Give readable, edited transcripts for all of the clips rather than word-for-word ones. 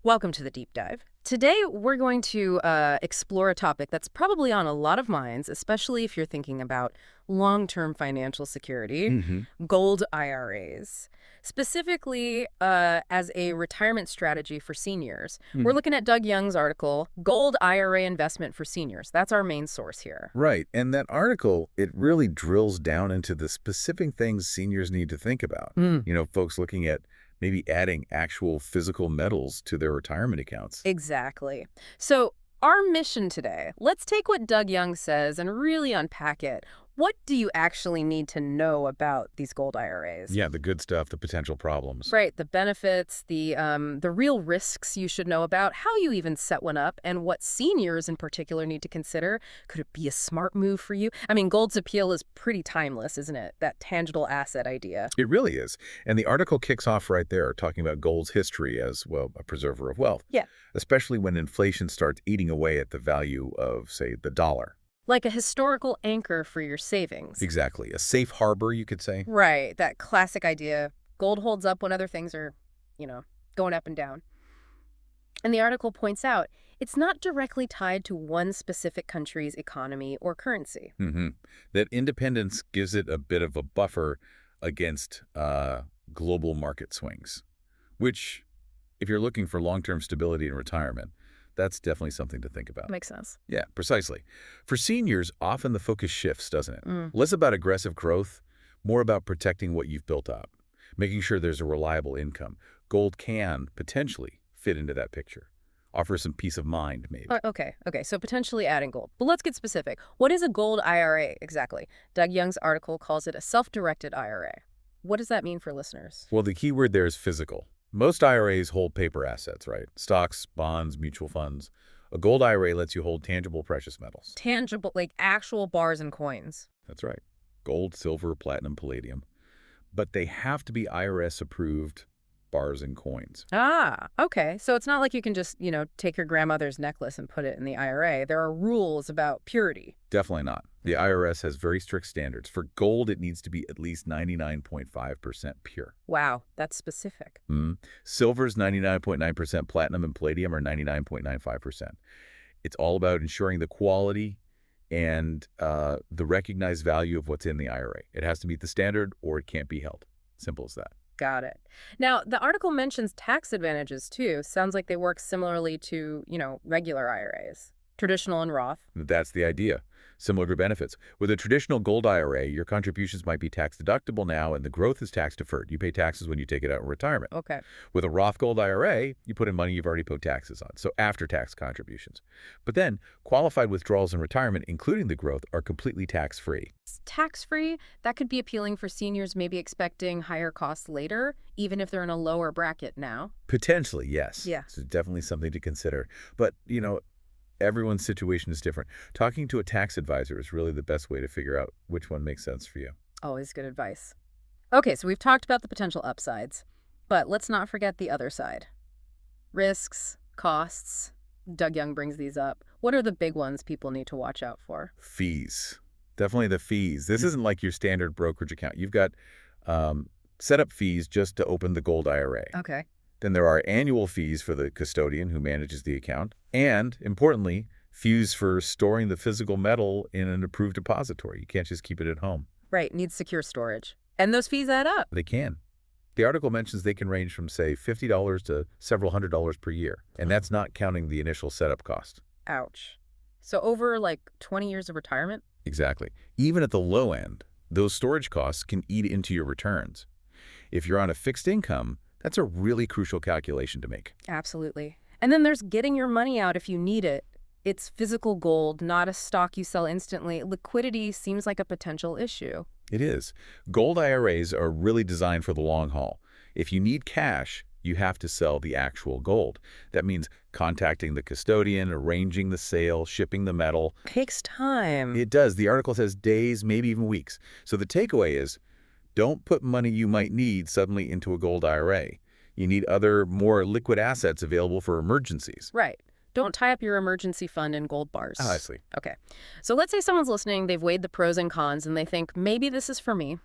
Welcome to the deep dive. Today, we're going to explore a topic that's probably on a lot of minds, especially if you're thinking about long-term financial security, hmm gold IRAs, specifically as a retirement strategy for seniors. We're looking at Doug Young's article, Gold IRA Investment for Seniors. That's our main source here. Right. And that article, it really drills down into the specific things seniors need to think about. Mm. Folks looking at maybe adding actual physical metals to their retirement accounts. Exactly. So, our mission today, let's take what Doug Young says and really unpack it. What do you actually need to know about these gold IRAs? Yeah, the good stuff, the potential problems. Right, the benefits, the real risks you should know about, how you even set one up, and what seniors in particular need to consider. Could it be a smart move for you? I mean, gold's appeal is pretty timeless, isn't it? That tangible asset idea. It really is. And the article kicks off right there, talking about gold's history as, well, a preserver of wealth, Yeah. especially when inflation starts eating away at the value of, say, the dollar. Like a historical anchor for your savings. Exactly. A safe harbor, you could say. Right, that classic idea. Gold holds up when other things are, you know, going up and down. And the article points out it's not directly tied to one specific country's economy or currency. hmm That independence gives it a bit of a buffer against global market swings, which, if you're looking for long-term stability in retirement, that's definitely something to think about. Makes sense. Yeah, precisely. For seniors, often the focus shifts, doesn't it? Mm. Less about aggressive growth, more about protecting what you've built up, making sure there's a reliable income. Gold can potentially fit into that picture, offer some peace of mind, maybe. Okay, so potentially adding gold. But let's get specific. What is a gold IRA exactly? Doug Young's article calls it a self-directed IRA. What does that mean for listeners? Well, the key word there is physical. Most IRAs hold paper assets, right? Stocks, bonds, mutual funds. A gold IRA lets you hold tangible precious metals. Tangible, like actual bars and coins. That's right. Gold, silver, platinum, palladium. But they have to be IRS approved bars and coins. Ah, okay. So it's not like you can just, take your grandmother's necklace and put it in the IRA. There are rules about purity. Definitely not. The IRS has very strict standards. For gold, it needs to be at least 99.5% pure. Wow, that's specific. Silver's 99.9%, platinum and palladium are 99.95%. It's all about ensuring the quality and the recognized value of what's in the IRA. It has to meet the standard or it can't be held. Simple as that. Got it. Now, the article mentions tax advantages too. Sounds like they work similarly to, regular IRAs, traditional and Roth. That's the idea. Similar to benefits. With a traditional gold IRA, your contributions might be tax deductible now and the growth is tax deferred. You pay taxes when you take it out in retirement. Okay. With a Roth Gold IRA, you put in money you've already paid taxes on, so after-tax contributions. But then, qualified withdrawals in retirement, including the growth, are completely tax-free. Tax-free, that could be appealing for seniors maybe expecting higher costs later, even if they're in a lower bracket now. Potentially, yes. Yeah. So definitely something to consider. But, everyone's situation is different. Talking to a tax advisor is really the best way to figure out which one makes sense for you. Always good advice. Okay, so we've talked about the potential upsides, but let's not forget the other side. Risks, costs. Doug Young brings these up. What are the big ones people need to watch out for? Fees. Definitely the fees. This isn't like your standard brokerage account. You've got setup fees just to open the gold IRA. Okay. Then there are annual fees for the custodian who manages the account. And, importantly, fees for storing the physical metal in an approved depository. You can't just keep it at home. Right, needs secure storage. And those fees add up. They can. The article mentions they can range from, say, $50 to several $100s per year. And that's not counting the initial setup cost. Ouch. So over like 20 years of retirement? Exactly. Even at the low end, those storage costs can eat into your returns. If you're on a fixed income, that's a really crucial calculation to make. Absolutely. And then there's getting your money out if you need it. It's physical gold, not a stock you sell instantly. Liquidity seems like a potential issue. It is. Gold IRAs are really designed for the long haul. If you need cash, you have to sell the actual gold. That means contacting the custodian, arranging the sale, shipping the metal. Takes time. It does. The article says days, maybe even weeks. So the takeaway is, don't put money you might need suddenly into a gold IRA. You need other, more liquid assets available for emergencies. Right. Don't tie up your emergency fund in gold bars. I see. Okay. So let's say someone's listening, they've weighed the pros and cons, and they think, maybe this is for me.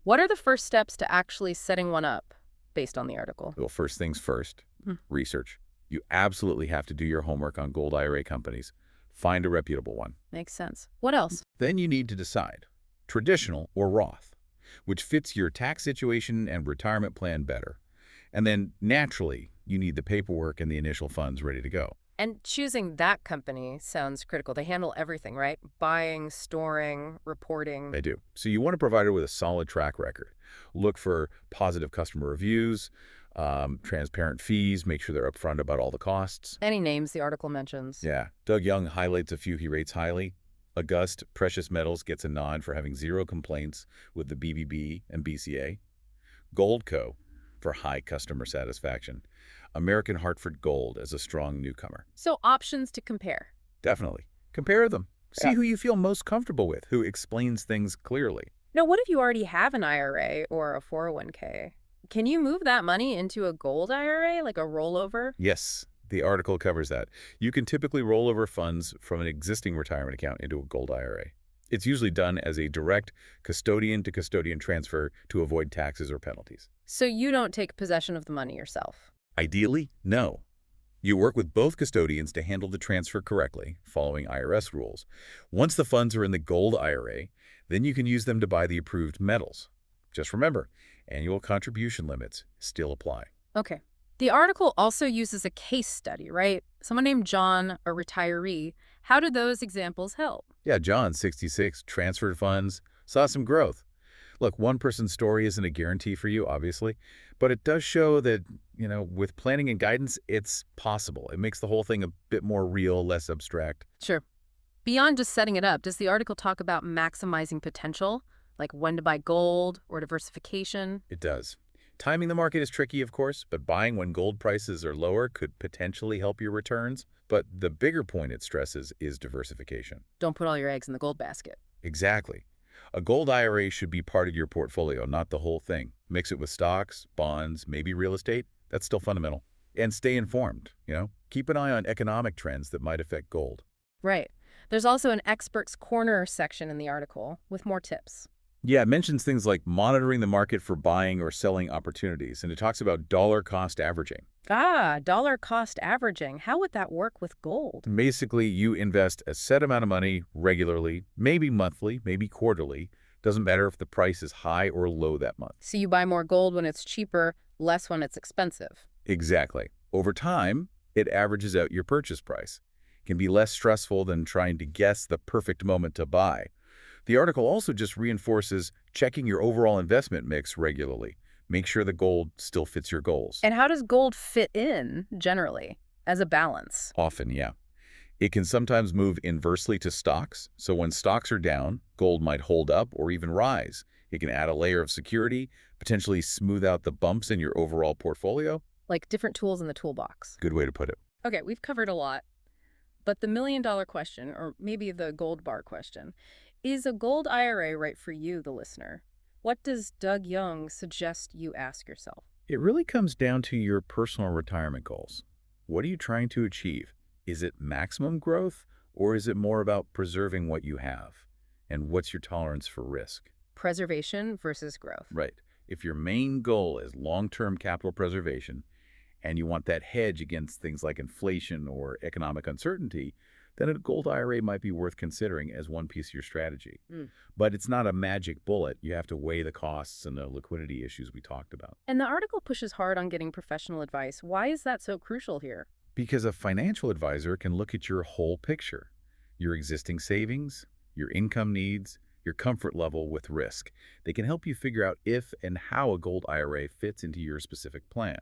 What are the first steps to actually setting one up based on the article? Well, first things first, Hmm. research. You absolutely have to do your homework on Gold IRA companies. Find a reputable one. Makes sense. What else? Then you need to decide, traditional or Roth, which fits your tax situation and retirement plan better. And then, naturally, you need the paperwork and the initial funds ready to go. And choosing that company sounds critical. They handle everything, right? Buying, storing, reporting. They do. So you want a provider with a solid track record. Look for positive customer reviews, transparent fees, make sure they're upfront about all the costs. Any names the article mentions. Yeah. Doug Young highlights a few he rates highly. August Precious Metals gets a nod for having zero complaints with the BBB and BCA. Goldco for high customer satisfaction. American Hartford Gold as a strong newcomer. So options to compare. Definitely. Compare them. See Yeah. who you feel most comfortable with, who explains things clearly. Now, what if you already have an IRA or a 401k? Can you move that money into a gold IRA, like a rollover? Yes, the article covers that. You can typically roll over funds from an existing retirement account into a Gold IRA. It's usually done as a direct custodian-to-custodian transfer to avoid taxes or penalties. So you don't take possession of the money yourself. Ideally, no. You work with both custodians to handle the transfer correctly, following IRS rules. Once the funds are in the Gold IRA, then you can use them to buy the approved metals. Just remember, annual contribution limits still apply. Okay. The article also uses a case study, right? Someone named John, a retiree. How do those examples help? Yeah, John, 66, transferred funds, saw some growth. Look, one person's story isn't a guarantee for you, obviously, but it does show that, with planning and guidance, it's possible. It makes the whole thing a bit more real, less abstract. Sure. Beyond just setting it up, does the article talk about maximizing potential, like when to buy gold or diversification? It does. Timing the market is tricky, of course, but buying when gold prices are lower could potentially help your returns. But the bigger point it stresses is diversification. Don't put all your eggs in the gold basket. Exactly. A gold IRA should be part of your portfolio, not the whole thing. Mix it with stocks, bonds, maybe real estate. That's still fundamental. And stay informed. Keep an eye on economic trends that might affect gold. Right. There's also an expert's corner section in the article with more tips. Yeah, it mentions things like monitoring the market for buying or selling opportunities, and it talks about dollar cost averaging. Dollar cost averaging. How would that work with gold? Basically, you invest a set amount of money regularly, maybe monthly, maybe quarterly. Doesn't matter if the price is high or low that month. So you buy more gold when it's cheaper, less when it's expensive. Exactly. Over time, it averages out your purchase price. It can be less stressful than trying to guess the perfect moment to buy. The article also just reinforces checking your overall investment mix regularly. Make sure the gold still fits your goals. And how does gold fit in, generally, as a balance? Often, yeah. It can sometimes move inversely to stocks, so when stocks are down, gold might hold up or even rise. It can add a layer of security, potentially smooth out the bumps in your overall portfolio. Like different tools in the toolbox. Good way to put it. Okay, we've covered a lot. But the million-dollar question, or maybe the gold bar question, is a gold IRA right for you, the listener? What does Doug Young suggest you ask yourself? It really comes down to your personal retirement goals. What are you trying to achieve? Is it maximum growth, or is it more about preserving what you have? And what's your tolerance for risk? Preservation versus growth. Right. If your main goal is long-term capital preservation, and you want that hedge against things like inflation or economic uncertainty, then a gold IRA might be worth considering as one piece of your strategy. But it's not a magic bullet. You have to weigh the costs and the liquidity issues we talked about. And the article pushes hard on getting professional advice. Why is that so crucial here? Because a financial advisor can look at your whole picture, your existing savings, your income needs, your comfort level with risk. They can help you figure out if and how a gold IRA fits into your specific plan.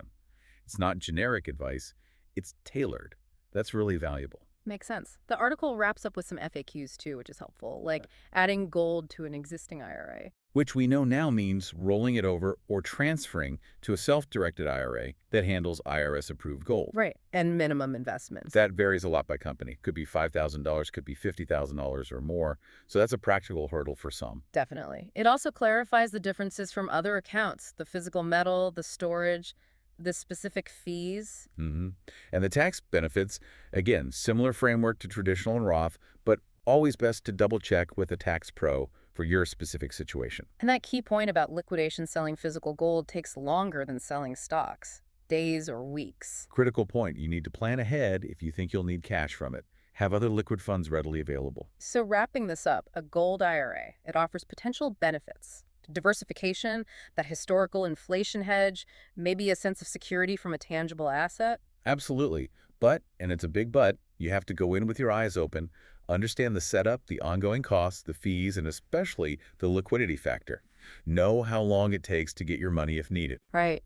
It's not generic advice, it's tailored. That's really valuable. Makes sense. The article wraps up with some FAQs too, which is helpful, like adding gold to an existing IRA. Which we know now means rolling it over or transferring to a self-directed IRA that handles IRS-approved gold. Right. And minimum investments. That varies a lot by company. Could be $5,000, could be $50,000 or more. So that's a practical hurdle for some. Definitely. It also clarifies the differences from other accounts, the physical metal, the storage, the specific fees. And the tax benefits, again, similar framework to traditional and Roth, but always best to double-check with a tax pro for your specific situation. And that key point about liquidation selling physical gold takes longer than selling stocks. days or weeks. Critical point. You need to plan ahead if you think you'll need cash from it. Have other liquid funds readily available. So wrapping this up, a gold IRA, it offers potential benefits. Diversification, that historical inflation hedge, maybe a sense of security from a tangible asset. Absolutely. But, and it's a big but, you have to go in with your eyes open, understand the setup, the ongoing costs, the fees, and especially the liquidity factor. Know how long it takes to get your money if needed. Right.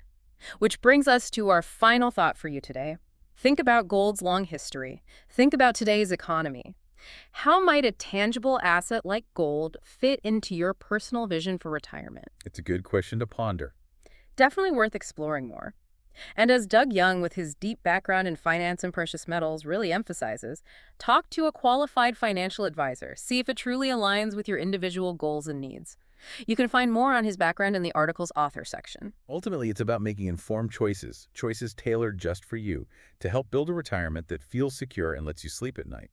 Which brings us to our final thought for you today. Think about gold's long history. Think about today's economy. How might a tangible asset like gold fit into your personal vision for retirement? It's a good question to ponder. Definitely worth exploring more. And as Doug Young, with his deep background in finance and precious metals, really emphasizes, talk to a qualified financial advisor. See if it truly aligns with your individual goals and needs. You can find more on his background in the article's author section. Ultimately, it's about making informed choices, choices tailored just for you, to help build a retirement that feels secure and lets you sleep at night.